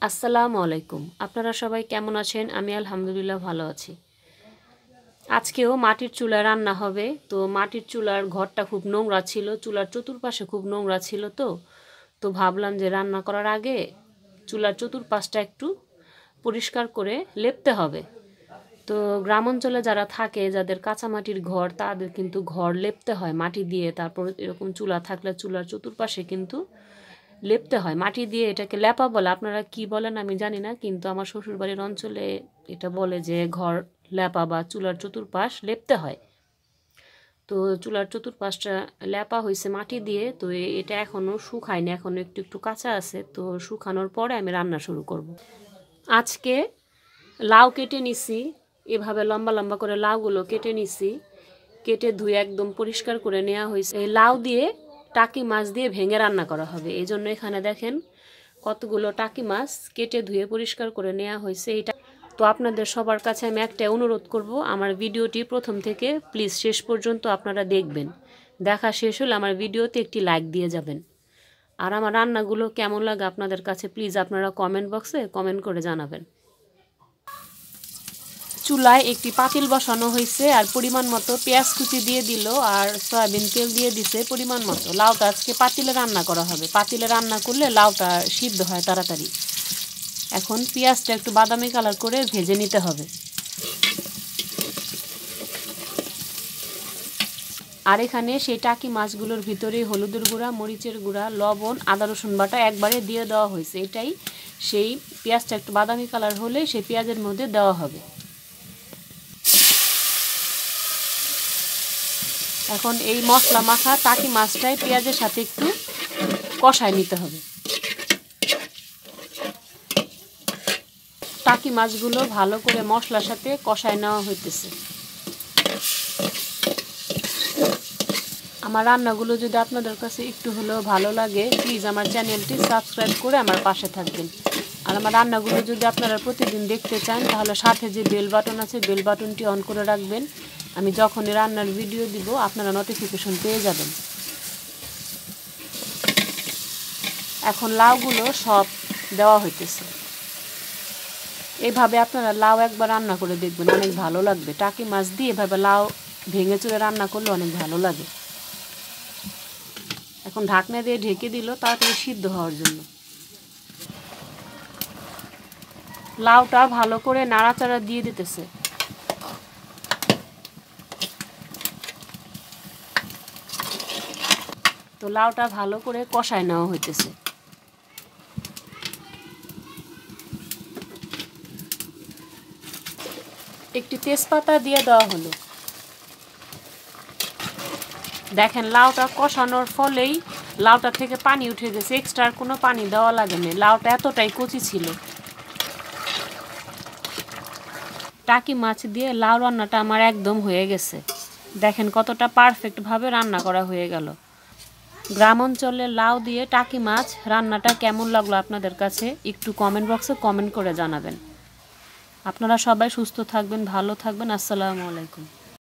আসসালামু আলাইকুম। আপনারা সবাই কেমন আছেন? আমি আলহামদুলিল্লাহ ভালো আছি। আজকেও মাটির চুলায় রান্না হবে। তো মাটির চুলার ঘরটা খুব নোংরা ছিল, চুলার চতুর্পাশে খুব নোংরা ছিল। তো ভাবলাম যে রান্না করার আগে চুলার চতুর্পাশটা একটু পরিষ্কার করে লেপতে হবে। তো গ্রাম অঞ্চলে যারা থাকে, যাদের কাঁচামাটির ঘর, তাদের কিন্তু ঘর লেপতে হয় মাটি দিয়ে। তারপর এরকম চুলা থাকলে চুলার চতুর্পাশে কিন্তু লেপতে হয় মাটি দিয়ে। এটাকে লেপা বলে, আপনারা কি বলেন আমি জানি না, কিন্তু আমার শ্বশুরবাড়ির অঞ্চলে এটা বলে যে ঘর লেপা বা চুলার চতুর্পাশ লেপতে হয়। তো চুলার চতুর্পাশটা লেপা হয়েছে মাটি দিয়ে। তো এটা এখনও শুকায়নি, এখনও একটু একটু কাঁচা আছে। তো শুকানোর পরে আমি রান্না শুরু করব। আজকে লাউ কেটে নিছি, এভাবে লম্বা লম্বা করে লাউগুলো কেটে নিছি। কেটে ধুয়ে একদম পরিষ্কার করে নেওয়া হয়েছে। এই লাউ দিয়ে টাকি মাছ দিয়ে ভেঙে রান্না করা হবে। এই জন্য এখানে দেখেন কতগুলো টাকি মাছ কেটে ধুয়ে পরিষ্কার করে নেওয়া হয়েছে। এটা তো আপনাদের সবার কাছে আমি একটা অনুরোধ করব, আমার ভিডিওটি প্রথম থেকে প্লিজ শেষ পর্যন্ত আপনারা দেখবেন। দেখা শেষ হলে আমার ভিডিওতে একটি লাইক দিয়ে যাবেন। আর আমার রান্নাগুলো কেমন লাগে আপনাদের কাছে প্লিজ আপনারা কমেন্ট বক্সে কমেন্ট করে জানাবেন। চুলায় একটি পাতিল বসানো হয়েছে, আর পরিমাণ মতো পেঁয়াজ কুচি দিয়ে দিল, আর সয়াবিন তেল দিয়ে দিছে পরিমাণ মতো। লাউটা আজকে পাতিলে রান্না করা হবে। পাতিলে রান্না করলে লাউটা সিদ্ধ হয় তাড়াতাড়ি। এখন পেঁয়াজটা একটু বাদামি কালার করে ভেজে নিতে হবে। আর এখানে সেই টাকি মাছগুলোর ভিতরে হলুদের গুঁড়া, মরিচের গুঁড়া, লবণ, আদা রসুন বাটা একবারে দিয়ে দেওয়া হয়েছে। এটাই সেই পেঁয়াজটা একটু বাদামি কালার হলে সেই পেঁয়াজের মধ্যে দেওয়া হবে। এখন এই মশলা মাখা টাকি মাছটাই পেঁয়াজের সাথে একটু কষায় নিতে হবে। টাকি মাছগুলো ভালো করে মশলার সাথে কষায় নেওয়া হইতেছে। আমার রান্নাগুলো যদি আপনাদের কাছে একটু হলেও ভালো লাগে প্লিজ আমার চ্যানেলটি সাবস্ক্রাইব করে আমার পাশে থাকবেন। আর আমার রান্নাগুলো যদি আপনারা প্রতিদিন দেখতে চান তাহলে সাথে যে বেল বাটন আছে বেল বাটনটি অন করে রাখবেন। আমি যখনই রান্নার ভিডিও দিব আপনারা নোটিফিকেশন পেয়ে যাবেন। এখন লাউগুলো সব দেওয়া হইতেছে। এইভাবে আপনারা লাউ একবার রান্না করে দেখবেন, অনেক ভালো লাগবে। টাকি মাছ দিয়ে এভাবে লাউ ভেঙে চুরে রান্না করলে অনেক ভালো লাগে। এখন ঢাকনা দিয়ে ঢেকে দিল তাড়াতাড়ি সিদ্ধ হওয়ার জন্য। লাউটা ভালো করে নাড়াচাড়া দিয়ে দিতেছে। তো লাউটা ভালো করে কষায় নেওয়া হইতেছে। একটি তেজপাতা দিয়ে দেওয়া হলো। দেখেন লাউটা কষানোর ফলেই লাউটা থেকে পানি উঠে গেছে, এক্সট্রা কোনো পানি দেওয়া লাগেনি। লাউটা এতটাই কচি ছিল। টাকি মাছ দিয়ে লাউ রান্নাটা আমার একদম হয়ে গেছে। দেখেন কতটা পারফেক্টভাবে রান্না করা হয়ে গেল। গ্রাম অঞ্চলে লাউ দিয়ে টাকি মাছ রান্নাটা কেমন লাগলো আপনাদের কাছে একটু কমেন্ট বক্সে কমেন্ট করে জানাবেন। আপনারা সবাই সুস্থ থাকবেন, ভালো থাকবেন। আসসালামু আলাইকুম।